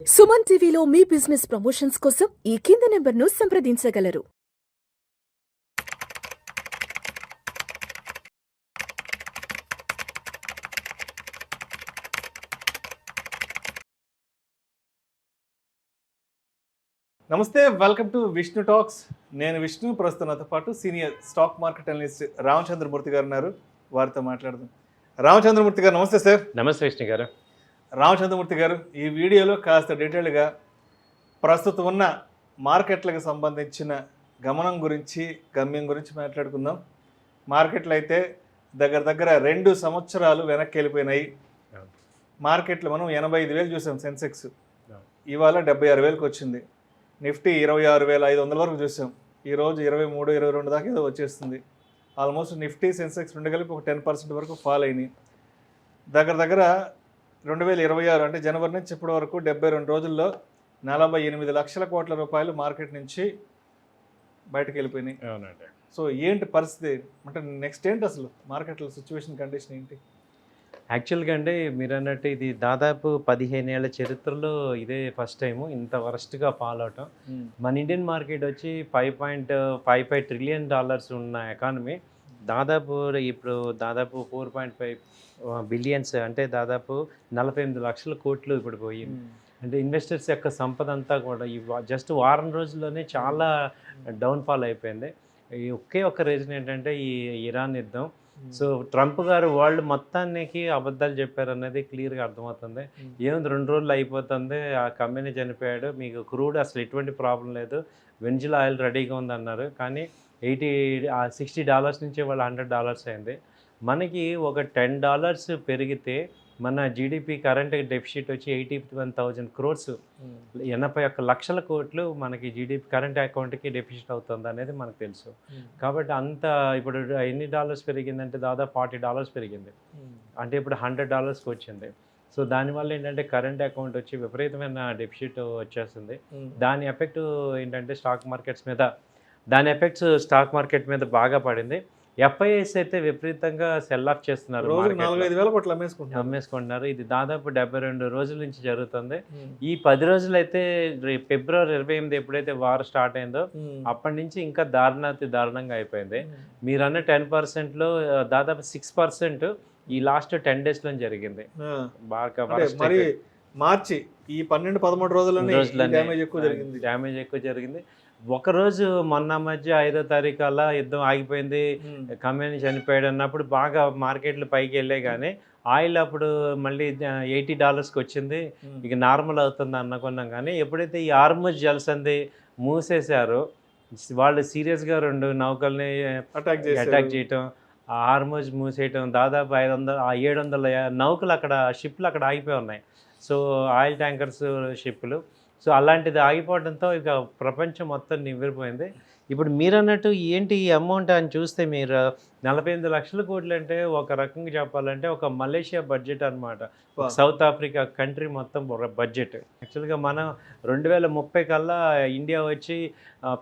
సుమన్ టీవీలో మీ business promotions కోసం ఈ కింది నెంబర్ను సంప్రదించగలరు. నమస్తే, వెల్కమ్ టు విష్ణు టాక్స్. నేను విష్ణు, ప్రస్తుతం నాతో పాటు senior stock market analyst Ramachandramurthy గారు ఉన్నారు. వారితో మాట్లాడదాం. రామచంద్రమూర్తి గారు నమస్తే సార్. నమస్తే విష్ణు గారు. రామచంద్రమూర్తి గారు, ఈ వీడియోలో కాస్త డీటెయిల్గా ప్రస్తుతం ఉన్న మార్కెట్లకు సంబంధించిన గమనం గురించి, గమ్యం గురించి మాట్లాడుకుందాం. మార్కెట్లు అయితే దగ్గర 2 సంవత్సరాలు వెనక్కి వెళ్ళిపోయినాయి. మార్కెట్లు మనం 85,000 చూసాం సెన్సెక్స్, ఇవాళ 76,000కి వచ్చింది. నిఫ్టీ 26,500 వరకు చూసాం, ఈరోజు 23, 22 దాకా ఏదో వచ్చేస్తుంది. ఆల్మోస్ట్ నిఫ్టీ సెన్సెక్స్ 2 కలిపి ఒక 10% వరకు ఫాల్ అయినాయి. దగ్గర 2026 అంటే జనవరి నుంచి ఇప్పటి వరకు 72 రోజుల్లో 48 లక్షల కోట్ల రూపాయలు మార్కెట్ నుంచి బయటకు వెళ్ళిపోయినాయి. అవునండి. సో ఏంటి పరిస్థితి, అంటే నెక్స్ట్ ఏంటి అసలు మార్కెట్లో సిచ్యువేషన్, కండిషన్ ఏంటి? యాక్చువల్గా అంటే మీరు అన్నట్టు ఇది దాదాపు 15 ఏళ్ల చరిత్రలో ఇదే ఫస్ట్ టైము ఇంత వరస్ట్గా ఫాల్ అవటం. మన ఇండియన్ మార్కెట్ వచ్చి $5.55 ట్రిలియన్ ఉన్న ఎకానమీ దాదాపు ఇప్పుడు 4.5 బిలియన్స్ అంటే దాదాపు 48 లక్షల కోట్లు ఇప్పుడు పోయింది. అంటే ఇన్వెస్టర్స్ యొక్క సంపద అంతా కూడా ఈ జస్ట్ వారం రోజుల్లోనే చాలా డౌన్ఫాల్ అయిపోయింది. ఈ ఒకే ఒక్క రీజన్ ఏంటంటే ఈ ఇరాన్ యుద్ధం. సో ట్రంప్ గారు వరల్డ్ మొత్తానికి అబద్ధాలు చెప్పారు అనేది క్లియర్గా అర్థమవుతుంది. ఏముంది, 2 రోజులు అయిపోతుంది, ఆ కంపెనీ చనిపోయాడు, మీకు క్రూడ్ అసలు ఎటువంటి ప్రాబ్లం లేదు, వెనిజులా ఆయిల్ రెడీగా ఉందన్నారు. కానీ $60 నుంచి వాళ్ళు $100 అయింది. మనకి ఒక $10 పెరిగితే మన జీడిపి కరెంట్ డెఫిసిట్ వచ్చి 81,000 crores, 81 లక్షల కోట్లు మనకి జీడిపి కరెంట్ అకౌంట్కి డెఫిసిట్ అవుతుంది అనేది మనకు తెలుసు. కాబట్టి అంత ఇప్పుడు ఎన్ని డాలర్స్ పెరిగిందంటే దాదాపు $40 పెరిగింది. అంటే ఇప్పుడు $100కి వచ్చింది. సో దానివల్ల ఏంటంటే కరెంట్ అకౌంట్ వచ్చి విపరీతమైన డెఫిసిట్ వచ్చేస్తుంది. దాని ఎఫెక్ట్ ఏంటంటే దాని ఎఫెక్ట్స్ స్టాక్ మార్కెట్ మీద బాగా పడింది. ఎఫ్ఐఎస్ అయితే విపరీతంగా సెల్ ఆఫ్ చేస్తున్నారు, 45,000 కోట్లు అమ్మేసుకుంటున్నారు. ఇది దాదాపు 72 రోజుల నుంచి జరుగుతుంది. ఈ 10 రోజులు అయితే ఫిబ్రవరి 28 ఎప్పుడైతే వార్ స్టార్ట్ అయిందో అప్పటి నుంచి ఇంకా దారుణంగా అయిపోయింది. మీరు అన్న 10%లో దాదాపు 6% ఈ లాస్ట్ 10 daysలో జరిగింది. బాగా మార్చి ఈ 12-13 రోజుల్లోనే డ్యామేజ్ ఎక్కువ జరిగింది. ఒకరోజు మొన్న మధ్య 5వ తారీఖు అలా యుద్ధం ఆగిపోయింది, కంపెనీ చనిపోయాడు అన్నప్పుడు బాగా మార్కెట్లు పైకి వెళ్ళాయి. కానీ ఆయిల్ అప్పుడు మళ్ళీ $80కి వచ్చింది, ఇక నార్మల్ అవుతుంది అనుకున్నాం. కానీ ఎప్పుడైతే ఈ హార్ముజ్ జలసంధి మూసేశారో వాళ్ళు సీరియస్గా 2 నౌకల్ని అటాక్ చేయటం, ఆ హార్ముజ్ మూసేయటం, దాదాపు 700 నౌకలు షిప్లు అక్కడ ఆగిపోయి ఉన్నాయి. సో ఆయిల్ ట్యాంకర్స్ షిప్లు. సో అలాంటిది ఆగిపోవడంతో ఇక ప్రపంచం మొత్తం నివ్వెరపోయింది. ఇప్పుడు మీరు అన్నట్టు ఏంటి ఈ అమౌంట్ అని చూస్తే మీరు 48 లక్షల కోట్లు అంటే ఒక రకంగా చెప్పాలంటే ఒక మలేషియా బడ్జెట్ అనమాట, సౌత్ ఆఫ్రికా కంట్రీ మొత్తం బడ్జెట్. యాక్చువల్గా మనం 2030 కల్లా ఇండియా వచ్చి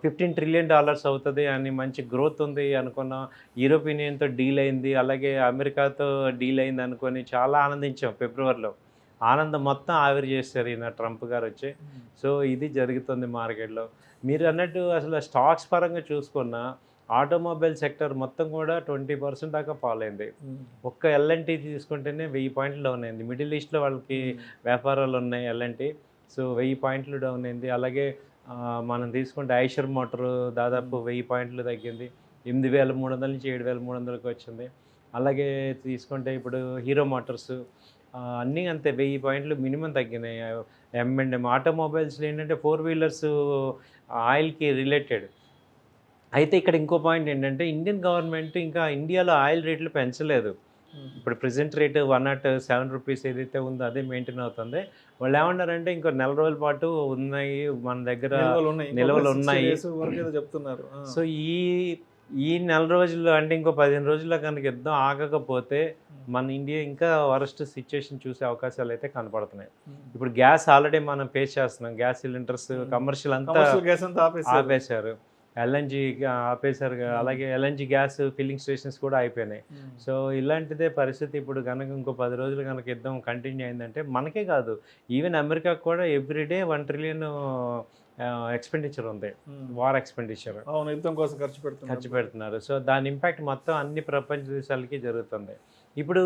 $15 ట్రిలియన్ అవుతుంది అని, మంచి గ్రోత్ ఉంది అనుకున్నాం. యూరోపియన్ యూనియన్తో డీల్ అయింది, అలాగే అమెరికాతో డీల్ అయింది అనుకొని చాలా ఆనందించాం. ఫిబ్రవరిలో ఆనందం మొత్తం ఆవిరి చేశారు ఈయన ట్రంప్ గారు వచ్చి. సో ఇది జరుగుతుంది మార్కెట్లో. మీరు అన్నట్టు అసలు స్టాక్స్ పరంగా చూసుకున్న ఆటోమొబైల్ సెక్టర్ మొత్తం కూడా 20% దాకా ఫాల్ అయింది. ఒక్క ఎల్ఎన్టీ తీసుకుంటేనే 1000 పాయింట్లు డౌన్ అయింది. మిడిల్ ఈస్ట్లో వాళ్ళకి వ్యాపారాలు ఉన్నాయి ఎల్ఎన్టీ, సో 1000 పాయింట్లు డౌన్ అయింది. అలాగే మనం తీసుకుంటే ఐషర్ మోటార్ దాదాపు 1000 పాయింట్లు తగ్గింది, 8,300 నుంచి 7,300కి వచ్చింది. అలాగే తీసుకుంటే ఇప్పుడు హీరో మోటార్స్ అన్నీ అంతే 1000 పాయింట్లు మినిమం తగ్గినాయి. M&M ఆటోమొబైల్స్లో ఏంటంటే 4 వీలర్స్ ఆయిల్కి రిలేటెడ్. అయితే ఇక్కడ ఇంకో పాయింట్ ఏంటంటే ఇండియన్ గవర్నమెంట్ ఇంకా ఇండియాలో ఆయిల్ రేట్లు పెంచలేదు. ఇప్పుడు ప్రెజెంట్ రేటు 107 రూపీస్ ఏదైతే ఉందో అదే మెయింటైన్ అవుతుంది. వాళ్ళు ఏమన్నారంటే ఇంకో 4 రోజుల పాటు ఉన్నాయి మన దగ్గర నిల్వలు ఉన్నాయి చెప్తున్నారు. సో ఈ 4 రోజుల్లో అంటే ఇంకో 15 రోజుల్లో కనుక యుద్ధం ఆగకపోతే మన ఇండియా ఇంకా వరస్ట్ సిచ్యువేషన్ చూసే అవకాశాలు అయితే కనపడుతున్నాయి. ఇప్పుడు గ్యాస్ ఆల్రెడీ మనం ఫేస్ చేస్తున్నాం, గ్యాస్ సిలిండర్స్ కమర్షియల్ అంతా ఆపేశారు. ఎల్ఎన్జి ఆపేశారు, అలాగే ఎల్ఎన్జి గ్యాస్ ఫిల్లింగ్ స్టేషన్స్ కూడా అయిపోయినాయి. సో ఇలాంటిదే పరిస్థితి. ఇప్పుడు కనుక ఇంకో 10 రోజులు కనుక యుద్ధం కంటిన్యూ అయిందంటే మనకే కాదు, ఈవెన్ అమెరికాకు కూడా ఎవ్రీడే 1 ట్రిలియన్ ఎక్స్పెండిచర్ ఉంది, వార్ ఎక్స్పెండిచర్ అవును, యుద్ధం కోసం ఖర్చు పెడుతున్నారు. సో దాని ఇంపాక్ట్ మొత్తం అన్ని ప్రపంచ దేశాలకి జరుగుతుంది. ఇప్పుడు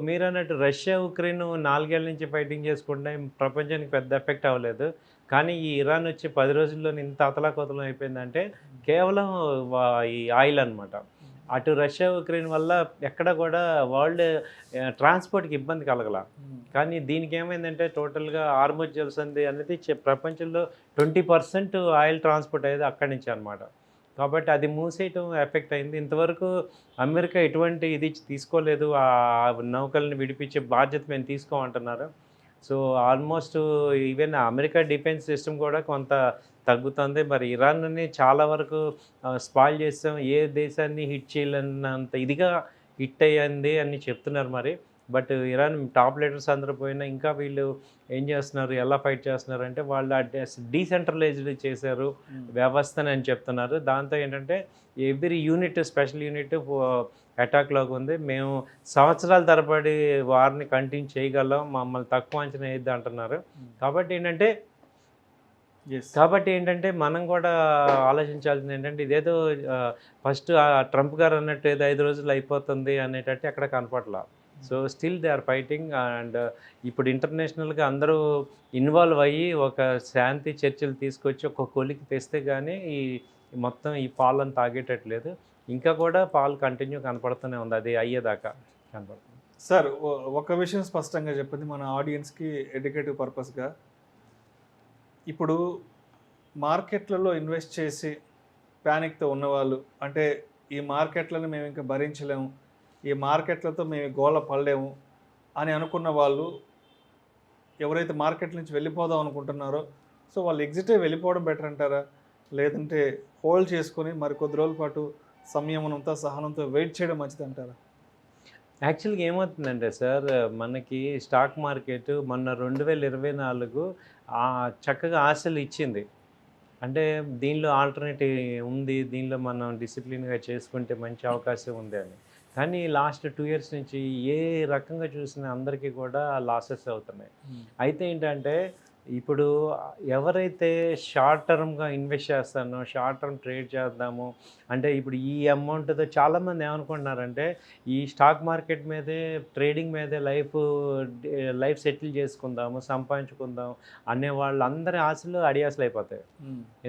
మీరు అన్నట్టు రష్యా ఉక్రెయిన్ 4 ఏళ్ల నుంచి ఫైటింగ్ చేసుకుంటే ప్రపంచానికి పెద్ద ఎఫెక్ట్ అవ్వలేదు. కానీ ఈ ఇరాన్ వచ్చి 10 రోజుల్లో ఇంత అతలాకుతలం అయిపోయిందంటే కేవలం ఈ ఆయిల్ అనమాట. అటు రష్యా ఉక్రెయిన్ వల్ల ఎక్కడ కూడా వరల్డ్ ట్రాన్స్పోర్ట్కి ఇబ్బంది కలగల. కానీ దీనికి ఏమైందంటే టోటల్గా హార్ముజ్ జలసంధి అనేది ప్రపంచంలో 20% ఆయిల్ ట్రాన్స్పోర్ట్ అయ్యేది అక్కడి నుంచి అనమాట. కాబట్టి అది మూసేయటం ఎఫెక్ట్ అయింది. ఇంతవరకు అమెరికా ఎటువంటి ఇది తీసుకోలేదు, ఆ నౌకల్ని విడిపించే బాధ్యత మేము తీసుకోమంటున్నారు. So almost even America defence system కూడా కొంత తగ్గుతుంది. మరి ఇరాన్ని చాలా వరకు స్పాయిల్ చేస్తాం, ఏ దేశాన్ని హిట్ చేయలేనంత ఇదిగా హిట్ అయ్యింది అని చెప్తున్నారు మరి. బట్ ఇరాన్ టాప్ లీడర్స్ అందరూ పోయినా ఇంకా వీళ్ళు ఏం చేస్తున్నారు, ఎలా ఫైట్ చేస్తున్నారు అంటే వాళ్ళు డీసెంట్రలైజ్డ్ చేశారు వ్యవస్థని అని చెప్తున్నారు. దాంతో ఏంటంటే ఎవ్రీ యూనిట్ స్పెషల్ యూనిట్ అటాక్లోకి ఉంది. మేము సంవత్సరాల తరబడి వారిని కంటిన్యూ చేయగలం, మమ్మల్ని తక్కువ అంచనా వేయద్దు అంటున్నారు. కాబట్టి ఏంటంటే మనం కూడా ఆలోచించాల్సింది ఏంటంటే ఇదేదో ఫస్ట్ ట్రంప్ గారు అన్నట్టు ఏదో 5 రోజులు అయిపోతుంది అనేటట్టు ఎక్కడ కనపడలా. So still they are fighting. And ఇప్పుడు ఇంటర్నేషనల్గా అందరూ ఇన్వాల్వ్ అయ్యి ఒక శాంతి చర్చలు తీసుకొచ్చి ఒక కొలికి తెస్తే కానీ ఈ మొత్తం ఈ పాలను తాగేటట్లేదు. ఇంకా కూడా పాలు కంటిన్యూ కనపడుతూనే ఉంది, అది అయ్యేదాకా కనపడుతుంది. సార్, ఒక విషయం స్పష్టంగా చెప్పింది మన ఆడియన్స్కి ఎడ్యుకేటివ్ పర్పస్గా. ఇప్పుడు మార్కెట్లలో ఇన్వెస్ట్ చేసి ప్యానిక్తో ఉన్నవాళ్ళు, అంటే ఈ మార్కెట్లను మేము ఇంకా భరించలేము, ఈ మార్కెట్లతో మేము గోల పడలేము అని అనుకున్న వాళ్ళు ఎవరైతే మార్కెట్ నుంచి వెళ్ళిపోదాం అనుకుంటున్నారో సో వాళ్ళు ఎగ్జిట్ అయ్యి వెళ్ళిపోవడం బెటర్ అంటారా, లేదంటే హోల్డ్ చేసుకొని మరి కొద్ది రోజుల పాటు సంయమనంతో సహనంతో వెయిట్ చేయడం మంచిది అంటారా? యాక్చువల్గా ఏమవుతుందంటే సార్, మనకి స్టాక్ మార్కెట్ మొన్న 2024 చక్కగా ఆశలు ఇచ్చింది. అంటే దీనిలో ఆల్టర్నేటివ్ ఉంది, దీనిలో మనం డిసిప్లిన్గా చేసుకుంటే మంచి అవకాశం ఉంది అని. కానీ లాస్ట్ 2 years నుంచి ఏ రకంగా చూసినా అందరికీ కూడా లాసెస్ అవుతున్నాయి. అయితే ఏంటంటే ఇప్పుడు ఎవరైతే షార్ట్ టర్మ్గా ఇన్వెస్ట్ చేస్తానో, షార్ట్ టర్మ్ ట్రేడ్ చేద్దాము అంటే ఇప్పుడు ఈ అమౌంట్తో చాలామంది ఏమనుకుంటున్నారంటే ఈ స్టాక్ మార్కెట్ మీదే ట్రేడింగ్ మీదే లైఫ్ సెటిల్ చేసుకుందాము, సంపాదించుకుందాం అనే వాళ్ళందరి ఆశలు అడియాసలు అయిపోతాయి.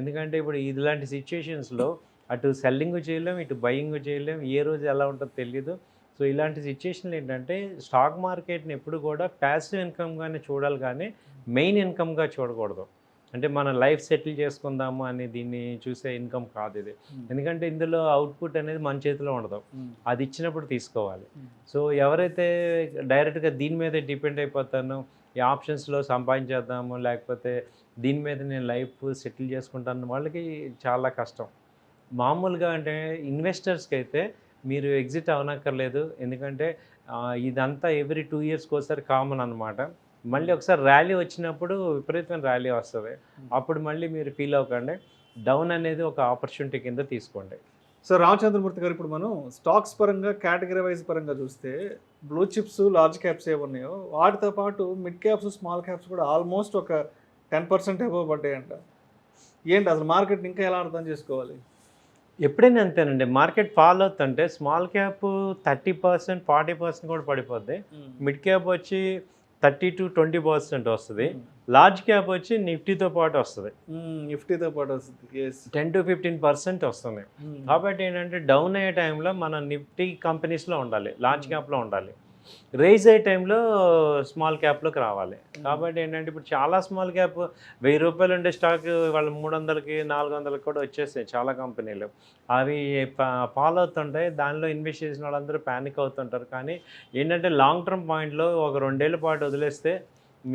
ఎందుకంటే ఇప్పుడు ఇలాంటి సిచ్యుయేషన్స్లో అటు సెల్లింగ్ చేయలేం, ఇటు బయింగ్ చేయలేం, ఏ రోజు ఎలా ఉంటుందో తెలియదు. సో ఇలాంటి సిచ్యుయేషన్లు ఏంటంటే స్టాక్ మార్కెట్ని ఎప్పుడు కూడా ప్యాసివ్ ఇన్కమ్గానే చూడాలి, కానీ మెయిన్ ఇన్కమ్గా చూడకూడదు. అంటే మన లైఫ్ సెటిల్ చేసుకుందాము అని దీన్ని చూసే ఇన్కమ్ కాదు ఇది. ఎందుకంటే ఇందులో అవుట్పుట్ అనేది మన చేతిలో ఉండదు, అది ఇచ్చినప్పుడు తీసుకోవాలి. సో ఎవరైతే డైరెక్ట్గా దీని మీద డిపెండ్ అయిపోతానో, ఈ ఆప్షన్స్లో సంపాదించేద్దాము లేకపోతే దీని మీద నేను లైఫ్ సెటిల్ చేసుకుంటాను వాళ్ళకి చాలా కష్టం. మామూలుగా అంటే ఇన్వెస్టర్స్కి అయితే మీరు ఎగ్జిట్ అవనక్కర్లేదు, ఎందుకంటే ఇదంతా ఎవ్రీ 2 yearsకి ఒకసారి కామన్ అనమాట. మళ్ళీ ఒకసారి ర్యాలీ వచ్చినప్పుడు విపరీతమైన ర్యాలీ వస్తుంది, అప్పుడు మళ్ళీ మీరు ఫీల్ అవ్వకండి. డౌన్ అనేది ఒక ఆపర్చునిటీ కింద తీసుకోండి. సో రామచంద్రమూర్తి గారు, ఇప్పుడు మనం స్టాక్స్ పరంగా కేటగిరీ వైజ్ పరంగా చూస్తే బ్లూ చిప్స్ లార్జ్ క్యాప్స్ ఏమున్నాయో వాటితో పాటు మిడ్ క్యాప్స్ స్మాల్ క్యాప్స్ కూడా ఆల్మోస్ట్ ఒక 10% అబవ్ పడ్డాయంట. ఏంటి అసలు మార్కెట్ ఇంకా ఎలా అర్థం చేసుకోవాలి? ఎప్పుడైనా అంతేనండి, మార్కెట్ ఫాలో అవుతుంటే స్మాల్ క్యాప్ 30%, 40% కూడా పడిపోద్ది. మిడ్ క్యాప్ వచ్చి 30 to 20% వస్తుంది. లార్జ్ క్యాప్ వచ్చి నిఫ్టీతో పాటు వస్తుంది, 10 to 15% వస్తుంది. కాబట్టి ఏంటంటే డౌన్ అయ్యే టైంలో మన నిఫ్టీ కంపెనీస్లో ఉండాలి, లార్జ్ క్యాప్లో ఉండాలి. రైజ్ అయ్యే టైంలో స్మాల్ క్యాప్లోకి రావాలి. కాబట్టి ఏంటంటే ఇప్పుడు చాలా స్మాల్ క్యాప్ ₹1000 ఉండే స్టాక్ వాళ్ళు 300కి 400కి కూడా వచ్చేసాయి చాలా కంపెనీలు. అవి ఫాలో అవుతుంటాయి, దానిలో ఇన్వెస్ట్ చేసిన వాళ్ళందరూ ప్యానిక్ అవుతుంటారు. కానీ ఏంటంటే లాంగ్ టర్మ్ పాయింట్లో ఒక 2 ఏళ్ల పాటు వదిలేస్తే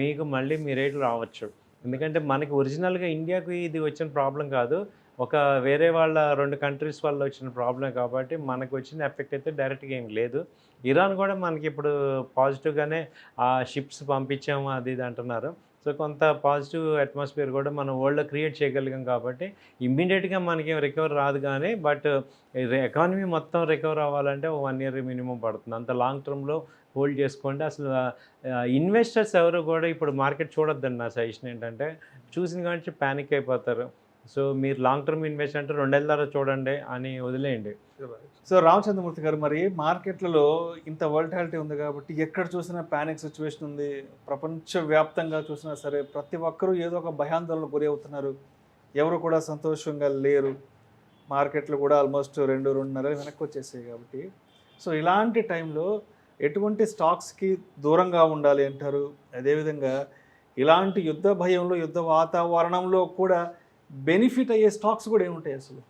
మీకు మళ్ళీ మీ రేట్లు రావచ్చు. ఎందుకంటే మనకి ఒరిజినల్గా ఇండియాకి ఇది వచ్చిన ప్రాబ్లం కాదు, ఒక వేరే వాళ్ళ 2 కంట్రీస్ వల్ల వచ్చిన ప్రాబ్లం. కాబట్టి మనకు వచ్చిన ఎఫెక్ట్ అయితే డైరెక్ట్గా ఏం లేదు. ఇరాన్ కూడా మనకి ఇప్పుడు పాజిటివ్గానే ఆ షిప్స్ పంపించాము అది ఇది అంటున్నారు. సో కొంత పాజిటివ్ అట్మాస్ఫియర్ కూడా మనం వరల్డ్లో క్రియేట్ చేయగలిగాం కాబట్టి ఇమ్మీడియట్గా మనకి రికవర్ రాదు కానీ బట్ ఎకానమీ మొత్తం రికవర్ అవ్వాలంటే 1 year మినిమం పడుతుంది. అంత లాంగ్ టర్మ్లో హోల్డ్ చేసుకోండి. అసలు ఇన్వెస్టర్స్ ఎవరు కూడా ఇప్పుడు మార్కెట్ చూడొద్దండి. నా సజెషన్ ఏంటంటే చూసిన కానీ ప్యానిక్ అయిపోతారు. సో మీరు లాంగ్ టర్మ్ ఇన్వెస్ట్ అంటే 2 ఏళ్ళ తర్వాత చూడండి అని వదిలేయండి. సో రామచంద్రమూర్తి గారు, మరి మార్కెట్లలో ఇంత వోల్టాలిటీ ఉంది కాబట్టి ఎక్కడ చూసినా ప్యానిక్ సిచ్యువేషన్ ఉంది. ప్రపంచవ్యాప్తంగా చూసినా సరే ప్రతి ఒక్కరూ ఏదో ఒక భయాందోళనకు గురి అవుతున్నారు. ఎవరు కూడా సంతోషంగా లేరు. మార్కెట్లు కూడా ఆల్మోస్ట్ 2-2.5 వెనక్కి వచ్చేసాయి కాబట్టి సో ఇలాంటి టైంలో ఎటువంటి స్టాక్స్కి దూరంగా ఉండాలి అంటారు? అదేవిధంగా ఇలాంటి యుద్ధ భయంలో, యుద్ధ వాతావరణంలో కూడా బెనిఫిట్ అయ్యే స్టాక్స్ కూడా ఏముంటాయి అసలు?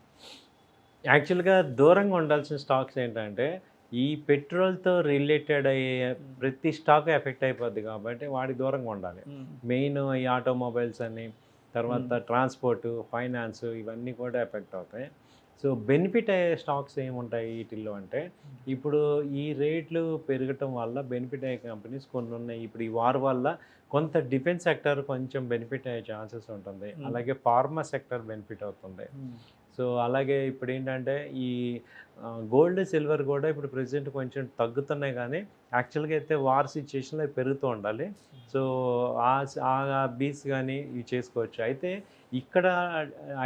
యాక్చువల్గా దూరంగా ఉండాల్సిన స్టాక్స్ ఏంటంటే ఈ పెట్రోల్తో రిలేటెడ్ అయ్యే ప్రతి స్టాక్ ఎఫెక్ట్ అయిపోద్ది కాబట్టి వాడికి దూరంగా ఉండాలి. మెయిన్ ఈ ఆటోమొబైల్స్ అని, తర్వాత ట్రాన్స్పోర్టు, ఫైనాన్స్ ఇవన్నీ కూడా ఎఫెక్ట్ అవుతాయి. సో బెనిఫిట్ అయ్యే స్టాక్స్ ఏముంటాయి వీటిల్లో అంటే ఇప్పుడు ఈ రేట్లు పెరగటం వల్ల బెనిఫిట్ అయ్యే కంపెనీస్ కొన్ని ఉన్నాయి. ఇప్పుడు ఈ వార్ వల్ల కొంత డిఫెన్స్ సెక్టర్ కొంచెం బెనిఫిట్ అయ్యే ఛాన్సెస్ ఉంటుంది. అలాగే ఫార్మా సెక్టర్ బెనిఫిట్ అవుతుంది. సో అలాగే ఇప్పుడు ఏంటంటే ఈ గోల్డ్, సిల్వర్ కూడా ఇప్పుడు ప్రెసెంట్ కొంచెం తగ్గుతున్నాయి కానీ యాక్చువల్గా అయితే వార్ సిచ్యుయేషన్లో పెరుగుతూ ఉండాలి. సో ఆ బీస్ కానీ ఇవి చేసుకోవచ్చు. అయితే ఇక్కడ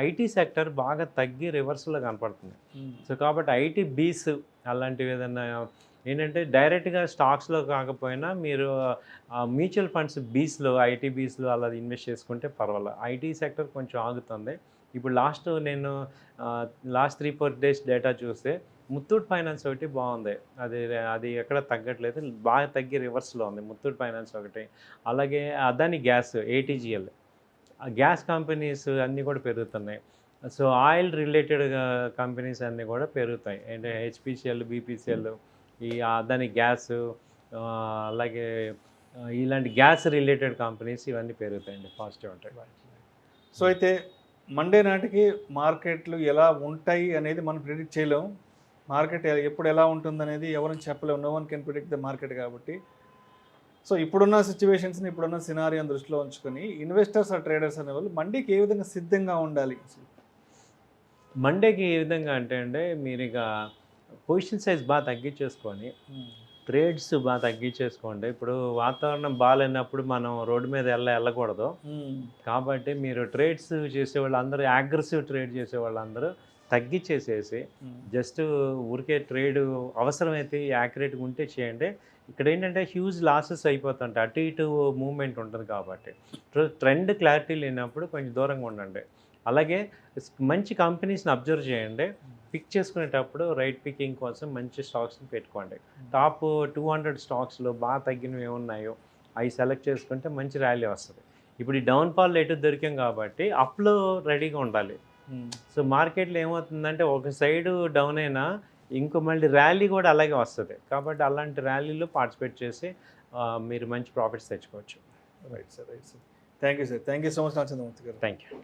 ఐటీ సెక్టర్ బాగా తగ్గి రివర్స్లో కనపడుతుంది. సో కాబట్టి ఐటీ బీస్ అలాంటివి ఏదైనా ఏంటంటే డైరెక్ట్గా స్టాక్స్లో కాకపోయినా మీరు మ్యూచువల్ ఫండ్స్ బీస్లో, ఐటీ బీస్లో అలా ఇన్వెస్ట్ చేసుకుంటే పర్వాలేదు. ఐటీ సెక్టర్ కొంచెం ఆగుతుంది. ఇప్పుడు నేను లాస్ట్ 3-4 days డేటా చూస్తే ముత్తూట్ ఫైనాన్స్ ఒకటి బాగుంది. అది ఎక్కడ తగ్గట్లేదు, బాగా తగ్గి రివర్స్లో ఉంది ముత్తూట్ ఫైనాన్స్ ఒకటి. అలాగే అదాని గ్యాస్, ఏటీజీఎల్, గ్యాస్ కంపెనీస్ అన్నీ కూడా పెరుగుతున్నాయి. సో ఆయిల్ రిలేటెడ్ కంపెనీస్ అన్నీ కూడా పెరుగుతాయి. అంటే హెచ్పిసిఎల్, బీపీసీఎల్, ఈ అదాని గ్యాస్, అలాగే ఇలాంటి గ్యాస్ రిలేటెడ్ కంపెనీస్ ఇవన్నీ పెరుగుతాయండి, పాజిటివ్ ఉంటాయి. సో అయితే మండే నాటికి మార్కెట్లు ఎలా ఉంటాయి అనేది మనం ప్రిడిక్ట్ చేయలేము. మార్కెట్ ఎప్పుడు ఎలా ఉంటుంది అనేది ఎవరిని చెప్పలేము. No one can predict the market కాబట్టి సో ఇప్పుడున్న సిచ్యువేషన్స్ని, ఇప్పుడున్న సినారియోని దృష్టిలో ఉంచుకొని ఇన్వెస్టర్స్ ఆ ట్రేడర్స్ అనేవాళ్ళు మండేకి ఏ విధంగా సిద్ధంగా ఉండాలి? మండేకి ఏ విధంగా అంటే మీరు ఇక పొజిషన్ సైజ్ బాగా తగ్గించేసుకొని ట్రేడ్స్ బాగా తగ్గించేసుకోండి. ఇప్పుడు వాతావరణం బాగాలేనప్పుడు మనం రోడ్డు మీద వెళ్ళకూడదు కాబట్టి మీరు ట్రేడ్స్ చేసేవాళ్ళు అందరూ, అగ్రెసివ్ ట్రేడ్ చేసేవాళ్ళందరూ తగ్గించేసేసి జస్ట్ ఊరికే ట్రేడ్ అవసరమైతే యాక్యురేట్గా ఉంటే చేయండి. ఇక్కడ ఏంటంటే హ్యూజ్ లాసెస్ అయిపోతుంటాయి, అటు ఇటు మూవ్మెంట్ ఉంటుంది కాబట్టి ట్రెండ్ క్లారిటీ లేనప్పుడు కొంచెం దూరంగా ఉండండి. అలాగే మంచి కంపెనీస్ని అబ్జర్వ్ చేయండి. పిక్ చేసుకునేటప్పుడు రైట్ పికింగ్ కోసం మంచి స్టాక్స్ని పెట్టుకోండి. టాప్ 200 స్టాక్స్లో బాగా తగ్గినవి ఏమున్నాయో అవి సెలెక్ట్ చేసుకుంటే మంచి ర్యాలీ వస్తుంది. ఇప్పుడు ఈ డౌన్ఫాల్ ఎటు దొరికాం కాబట్టి అప్లో రెడీగా ఉండాలి. సో మార్కెట్లో ఏమవుతుందంటే ఒక సైడు డౌన్ అయినా ఇంకో మళ్ళీ ర్యాలీ కూడా అలాగే వస్తుంది. కాబట్టి అలాంటి ర్యాలీలో పార్టిసిపేట్ చేసి మీరు మంచి ప్రాఫిట్స్ తెచ్చుకోవచ్చు. Right sir, right sir. Thank you sir. Thank you so much Ramachandramurthy garu. Thank you.